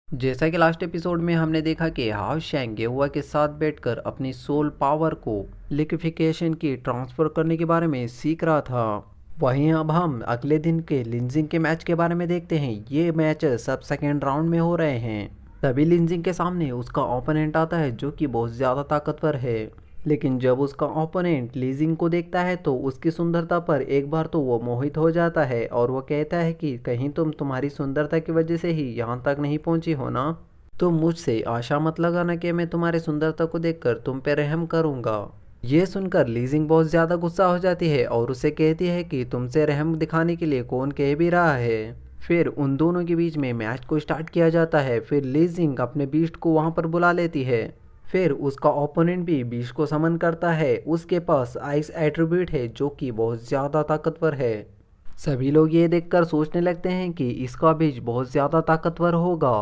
जैसा कि last episode में हमने देखा कि हाउ शैंग गेहुआ के साथ बैठकर अपनी सोल पावर को लिक्विफिकेशन की ट्रांसफ़र करने के बारे में सीख रहा था। वहीं अब हम अगले दिन के लिंजिंग के मैच के बारे में देखते हैं। ये मैच सब सेकेंड राउंड में हो रहे हैं। तभी लिंजिंग के सामने उसका ओपोनेंट आता है जो कि बहुत ज़्यादा ताकतवर है। लेकिन जब उसका ओपोनेंट लीजिंग को देखता है तो उसकी सुंदरता पर एक बार तो वो मोहित हो जाता है और वो कहता है कि कहीं तुम तुम्हारी सुंदरता की वजह से ही यहाँ तक नहीं पहुँची हो ना। तो मुझसे आशा मत लगाना कि मैं तुम्हारी सुंदरता को देखकर तुम पे रहम करूँगा। ये सुनकर लीजिंग बहुत ज़्यादा गुस्सा हो जाती है और उसे कहती है कि तुमसे रहम दिखाने के लिए कौन कह भी रहा है। फिर उन दोनों के बीच में मैच को स्टार्ट किया जाता है। फिर लीजिंग अपने बीस्ट को वहाँ पर बुला लेती है। फिर उसका ओपोनेंट भी बीस्ट को समन करता है। उसके पास आइस एट्रीब्यूट है जो कि बहुत ज़्यादा ताकतवर है। सभी लोग ये देखकर सोचने लगते हैं कि इसका बीज बहुत ज़्यादा ताकतवर होगा।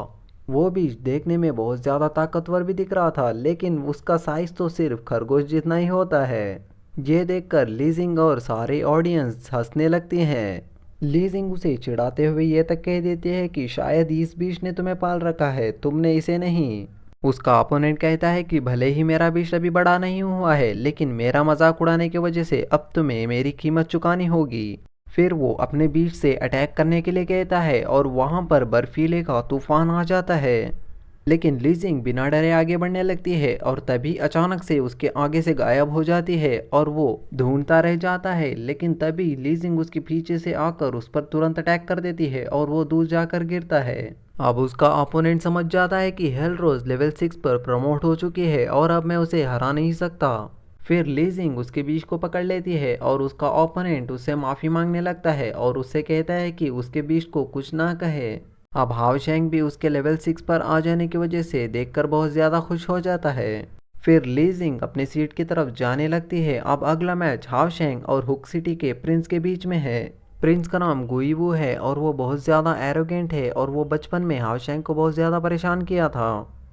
वो बीज देखने में बहुत ज़्यादा ताकतवर भी दिख रहा था लेकिन उसका साइज तो सिर्फ खरगोश जितना ही होता है। ये देखकर लीजिंग और सारे ऑडियंस हंसने लगती हैं। लीजिंग उसे चिढ़ाते हुए ये तक कह देती है कि शायद इस बीज ने तुम्हें पाल रखा है, तुमने इसे नहीं। उसका अपोनेंट कहता है कि भले ही मेरा बीज अभी बड़ा नहीं हुआ है लेकिन मेरा मजाक उड़ाने की वजह से अब तुम्हें मेरी कीमत चुकानी होगी। फिर वो अपने बीच से अटैक करने के लिए कहता है और वहाँ पर बर्फीले का तूफान आ जाता है। लेकिन लीजिंग बिना डरे आगे बढ़ने लगती है और तभी अचानक से उसके आगे से गायब हो जाती है और वो ढूंढता रह जाता है। लेकिन तभी लीजिंग उसके पीछे से आकर उस पर तुरंत अटैक कर देती है और वो दूर जाकर गिरता है। अब उसका अपोनेंट समझ जाता है कि हेलरोज लेवल 6 पर प्रमोट हो चुकी है और अब मैं उसे हरा नहीं सकता। फिर लीजिंग उसके बीच को पकड़ लेती है और उसका ओपोनेंट उससे माफ़ी मांगने लगता है और उससे कहता है कि उसके बीच को कुछ ना कहे। अब हाओ शेंग भी उसके लेवल 6 पर आ जाने की वजह से देखकर बहुत ज़्यादा खुश हो जाता है। फिर लीजिंग अपनी सीट की तरफ जाने लगती है। अब अगला मैच हाओ शेंग और हुक सिटी के प्रिंस के बीच में है। प्रिंस का नाम गुईवू है और वो बहुत ज़्यादा एरोगेंट है और वो बचपन में हाओ शेंग को बहुत ज़्यादा परेशान किया था।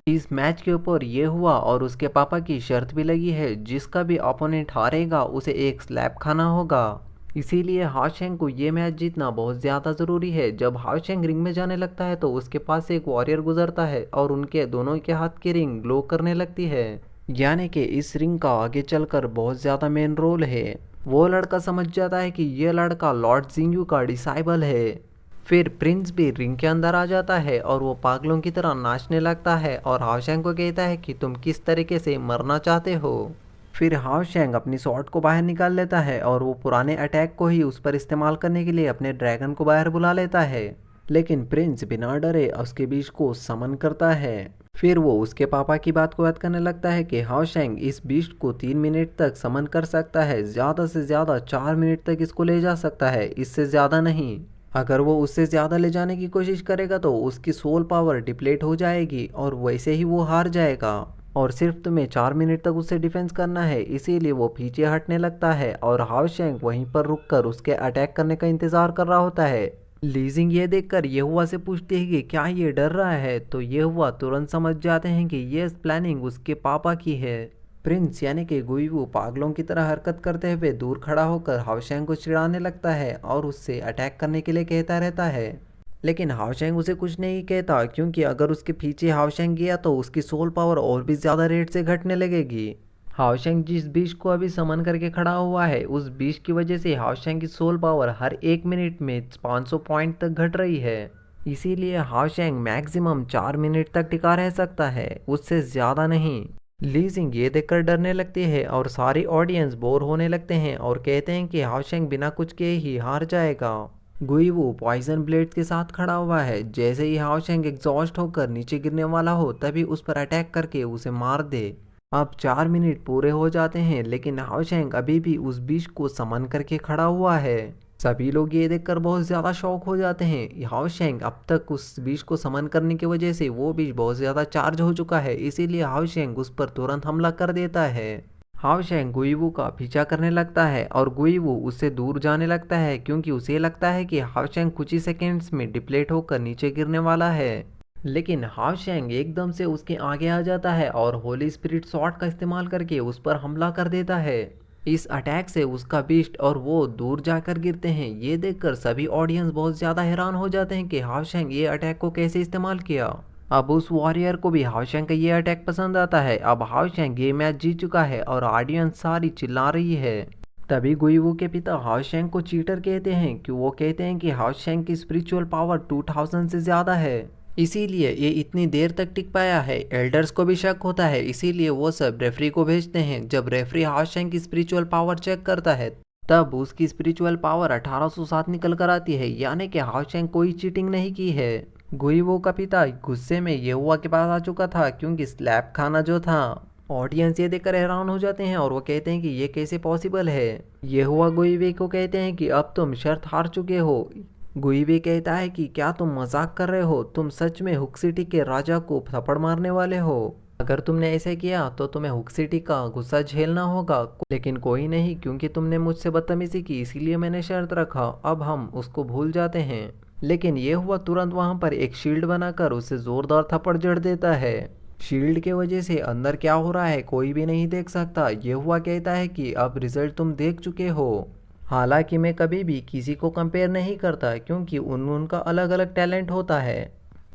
इस मैच के ऊपर ये हुआ और उसके पापा की शर्त भी लगी है, जिसका भी ओपोनेंट हारेगा उसे एक स्लैप खाना होगा। इसीलिए हाओशेंग को ये मैच जीतना बहुत ज़्यादा ज़रूरी है। जब हाओशेंग रिंग में जाने लगता है तो उसके पास एक वॉरियर गुजरता है और उनके दोनों के हाथ की रिंग ग्लो करने लगती है। यानी कि इस रिंग का आगे चलकर बहुत ज़्यादा मेन रोल है। वो लड़का समझ जाता है कि ये लड़का लॉर्ड जिंगयू का डिसाइबल है। फिर प्रिंस भी रिंग के अंदर आ जाता है और वो पागलों की तरह नाचने लगता है और हाओशेंग को कहता है कि तुम किस तरीके से मरना चाहते हो। फिर हाओशेंग अपनी स्वॉर्ड को बाहर निकाल लेता है और वो पुराने अटैक को ही उस पर इस्तेमाल करने के लिए अपने ड्रैगन को बाहर बुला लेता है। लेकिन प्रिंस बिना डरे उसके बीच को समन करता है। फिर वो उसके पापा की बात को याद करने लगता है कि हाओशेंग इस बीस्ट को 3 मिनट तक समन कर सकता है, ज़्यादा से ज़्यादा 4 मिनट तक इसको ले जा सकता है, इससे ज़्यादा नहीं। अगर वो उससे ज़्यादा ले जाने की कोशिश करेगा तो उसकी सोल पावर डिप्लेट हो जाएगी और वैसे ही वो हार जाएगा। और सिर्फ तुम्हें 4 मिनट तक उससे डिफेंस करना है, इसीलिए वो पीछे हटने लगता है और हाओशेंग वहीं पर रुककर उसके अटैक करने का इंतज़ार कर रहा होता है। लीजिंग ये देखकर येहुआ से पूछती है कि क्या ये डर रहा है, तो येहुआ तुरंत समझ जाते हैं कि ये प्लानिंग उसके पापा की है। प्रिंस यानी कि गुईवू पागलों की तरह हरकत करते हुए दूर खड़ा होकर हाओशेंग को चिढ़ाने लगता है और उससे अटैक करने के लिए कहता रहता है। लेकिन हाओशेंग उसे कुछ नहीं कहता क्योंकि अगर उसके पीछे हाओशेंग गया तो उसकी सोल पावर और भी ज़्यादा रेट से घटने लगेगी। हाओशेंग जिस बीच को अभी समन करके खड़ा हुआ है उस बीच की वजह से हाओशेंग की सोल पावर हर 1 मिनट में 500 पॉइंट तक घट रही है। इसीलिए हाओशेंग मैक्सिमम 4 मिनट तक टिका रह सकता है, उससे ज़्यादा नहीं। लीजिंग ये देखकर डरने लगती है और सारी ऑडियंस बोर होने लगते हैं और कहते हैं कि हाओशेंग बिना कुछ किए ही हार जाएगा। गुईवू पॉइजन ब्लेड के साथ खड़ा हुआ है। जैसे ही हाओशेंग एग्जॉस्ट होकर नीचे गिरने वाला हो तभी उस पर अटैक करके उसे मार दे। अब 4 मिनट पूरे हो जाते हैं लेकिन हाओशेंग अभी भी उस बीच को समन करके खड़ा हुआ है। सभी लोग ये देखकर बहुत ज़्यादा शॉक हो जाते हैं। हाओशेंग अब तक उस बीच को समन करने की वजह से वो बीच बहुत ज़्यादा चार्ज हो चुका है, इसीलिए हाओशेंग उस पर तुरंत हमला कर देता है। हाओशेंग गुईवू का पीछा करने लगता है और गुईवू उससे दूर जाने लगता है क्योंकि उसे लगता है कि हाओशेंग कुछ ही सेकेंड्स में डिप्लेट होकर नीचे गिरने वाला है। लेकिन हाओशेंग एकदम से उसके आगे आ जाता है और होली स्पिरिट शॉट का इस्तेमाल करके उस पर हमला कर देता है। इस अटैक से उसका बीस्ट और वो दूर जाकर गिरते हैं। ये देखकर सभी ऑडियंस बहुत ज़्यादा हैरान हो जाते हैं कि हाओशेंग ये अटैक को कैसे इस्तेमाल किया। अब उस वॉरियर को भी हाओशेंग का ये अटैक पसंद आता है। अब हाओशेंग ये मैच जीत चुका है और ऑडियंस सारी चिल्ला रही है। तभी गुइवू के पिता हाओशेंग को चीटर कहते हैं कि वो कहते हैं कि हाओशेंग की स्पिरिचुअल पावर 2000 से ज़्यादा है, इसीलिए ये इतनी देर तक टिक पाया है। एल्डर्स को भी शक होता है, इसीलिए वो सब रेफरी को भेजते हैं। जब रेफरी हाओशेंग की स्पिरिचुअल पावर चेक करता है तब उसकी स्पिरिचुअल पावर 1807 निकल कर आती है, यानी कि हाओशेंग कोई चीटिंग नहीं की है। गुइवो का पिता गुस्से में ये हुआ के पास आ चुका था, क्योंकि स्लैब खाना जो था, ऑडियंस ये देखकर हैरान हो जाते हैं और वो कहते हैं कि ये कैसे पॉसिबल है। ये हुआ गुइवे को कहते हैं कि अब तुम शर्त हार चुके हो। गुइवे कहता है कि क्या तुम मजाक कर रहे हो, तुम सच में हुक सिटी के राजा को थप्पड़ मारने वाले हो। अगर तुमने ऐसे किया तो तुम्हें हुक सिटी का गुस्सा झेलना होगा, लेकिन कोई नहीं, क्योंकि तुमने मुझसे बदतमीजी की इसीलिए मैंने शर्त रखा। अब हम उसको भूल जाते हैं। लेकिन ये हुआ तुरंत वहां पर एक शील्ड बनाकर उसे जोरदार थप्पड़ जड़ देता है। शील्ड के वजह से अंदर क्या हो रहा है कोई भी नहीं देख सकता। ये हुआ कहता है कि अब रिजल्ट तुम देख चुके हो। हालांकि मैं कभी भी किसी को कंपेयर नहीं करता, क्योंकि उनका अलग अलग टैलेंट होता है,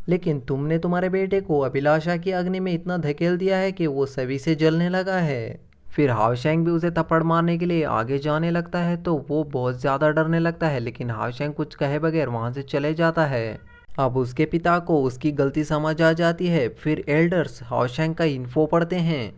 लेकिन तुमने तुम्हारे बेटे को अभिलाषा की अग्नि में इतना धकेल दिया है कि वो सभी से जलने लगा है। फिर हाओशेंग भी उसे थप्पड़ मारने के लिए आगे जाने लगता है तो वो बहुत ज़्यादा डरने लगता है, लेकिन हाओशेंग कुछ कहे बगैर वहाँ से चले जाता है। अब उसके पिता को उसकी गलती समझ आ जाती है। फिर एल्डर्स हाओशेंग का इन्फो पढ़ते हैं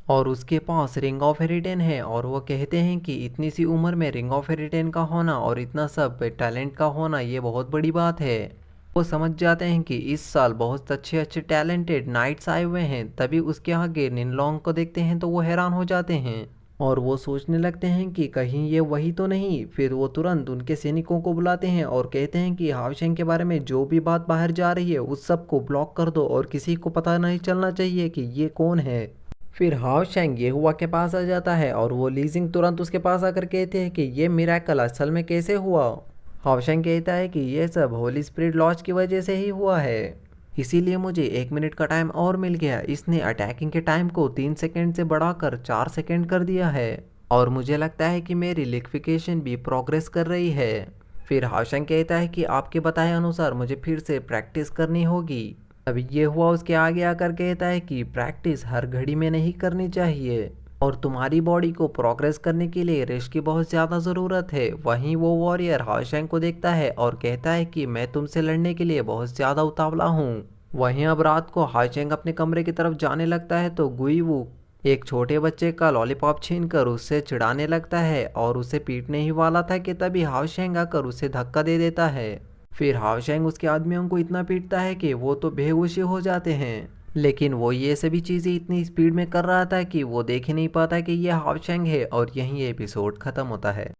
और उसके पास रिंग ऑफ हेरिटेन है, और वो कहते हैं कि इतनी सी उम्र में रिंग ऑफ हेरिटेन का होना और इतना सब टैलेंट का होना ये बहुत बड़ी बात है। वो समझ जाते हैं कि इस साल बहुत अच्छे अच्छे टैलेंटेड नाइट्स आए हुए हैं। तभी उसके आगे निनलोंग को देखते हैं तो वो हैरान हो जाते हैं और वो सोचने लगते हैं कि कहीं ये वही तो नहीं। फिर वो तुरंत उनके सैनिकों को बुलाते हैं और कहते हैं कि हाओशेंग के बारे में जो भी बात बाहर जा रही है उस सब को ब्लॉक कर दो और किसी को पता नहीं चलना चाहिए कि ये कौन है। फिर हाओशेंग ये हुआ के पास आ जाता है और वो लीजिंग तुरंत उसके पास आकर कहते हैं कि ये मिरेकल असल में कैसे हुआ। हाओशेंग कहता है कि ये सब होली स्पिरिट लॉज की वजह से ही हुआ है, इसीलिए मुझे 1 मिनट का टाइम और मिल गया। इसने अटैकिंग के टाइम को 3 सेकंड से बढ़ाकर 4 सेकंड कर दिया है और मुझे लगता है कि मेरी लिक्विफिकेशन भी प्रोग्रेस कर रही है। फिर हाओशेंग कहता है कि आपके बताए अनुसार मुझे फिर से प्रैक्टिस करनी होगी। अभी ये हुआ उसके आगे आकर कहता है कि प्रैक्टिस हर घड़ी में नहीं करनी चाहिए और तुम्हारी बॉडी को प्रोग्रेस करने के लिए रेस्ट की बहुत ज़्यादा ज़रूरत है। वहीं वो वॉरियर हाओशेंग को देखता है और कहता है कि मैं तुमसे लड़ने के लिए बहुत ज़्यादा उतावला हूँ। वहीं अब रात को हाओशेंग अपने कमरे की तरफ जाने लगता है तो गुइवू एक छोटे बच्चे का लॉलीपॉप छीनकर उससे चिढ़ाने लगता है और उसे पीटने ही वाला था कि तभी हाओशेंग आकर उसे धक्का दे देता है। फिर हाओशेंग उसके आदमियों को इतना पीटता है कि वो तो बेहोशी हो जाते हैं, लेकिन वो ये सभी चीज़ें इतनी स्पीड में कर रहा था कि वो देख ही नहीं पाता कि ये हाओशेंग है। और यहीं ये एपिसोड ख़त्म होता है।